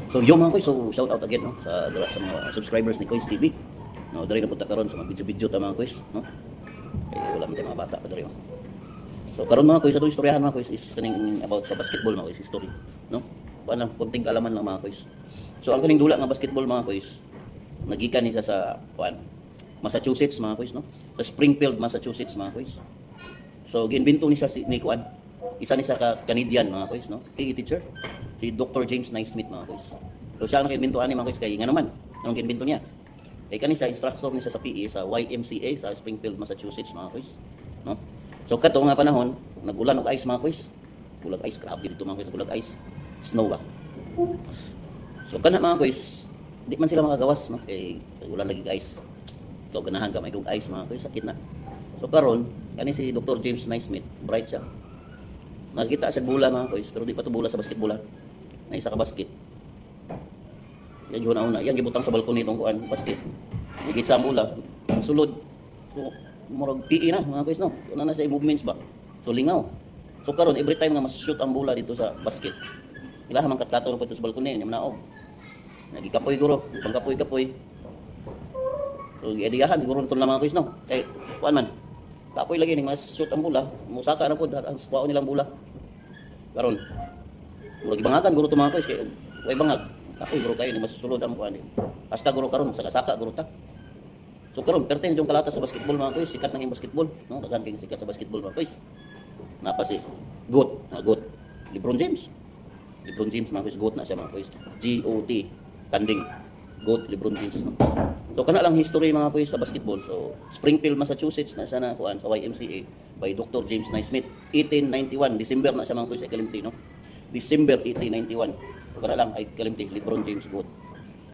So yo mga koy, so shout out again no sa mga subscribers ni Kois TV. No, diri na punta karon sa mga video-video ta mga koy, no. Wala man tayo mga bata pa diri. So karon mga koy, sa istoryahan mga koy is kaning about sa basketball mga koy, history, no. Paano kunting kaalaman lang mga koy. So ang kaning dula nga basketball mga koy, nagikan ni sa Massachusetts mga koy, no. Sa Springfield, Massachusetts mga koy. So ginbento ni siya ni kuan. Isa ni sa Canadian mga koy, no. PE teacher. Si Dr. James Naismith mga koy. So siya ang nagbintuan ni mga koy kay nga naman. Anong ginbento niya? Kay kani sa instructor ni sa PE sa YMCA sa Springfield, Massachusetts mga koy, no. So kato nga panahon, nag-ulan og ice mga koy. Bulag ice, grabe dito mga koy, bulag ice. Snow ba. So kana mga koy, di man sila makagawas no kay ulan lagi ice. So ganahan ka may kog ice mga koy, sakit na. So karon kani si Dr. James Naismith, bright siya. Nakita siya bola mga koy, pero di pa to bola sa basketball. Na isa ka basket. Yan yun una. Yan gibutang sa balkon nitong kuan basket. Higit sa bola, sulod. So murag PE na mga koy no. Una na sa movements ba. So lingaw. So karon every time nga mas-shoot ang bola dito sa basket. Ilaha man katkato pa ito sa balkon niya, manaog. Nagikapoy guro, pangkapoy-kapoy. So giadiyahan siguro nito na mga koy no. Kay kuan man. Kapoy lagi ning mas-shoot ang bola, musaka na pud ang squao nilang bola. Karon murag ibangagan guro to mga koy kay way bangag. Kapoy guro kayo ni masusulod ang kuan. Hasta guro karon saka-saka guro ta. So karon perten yung kalata sa basketball mga koy, sikat nang basketball, no? Daghan kay sikat sa basketball mga koy. Napa si GOAT, LeBron James. LeBron James mga koy, GOAT na siya mga koy. GOAT, kanding. GOAT LeBron James. No? So kana lang history mga koy sa basketball. So Springfield, Massachusetts na sana kuan sa YMCA by Dr. James Naismith 1891, December na siya mga koy sa Kalimti no. December 1891. So kana lang ay Kalimti, LeBron James GOAT.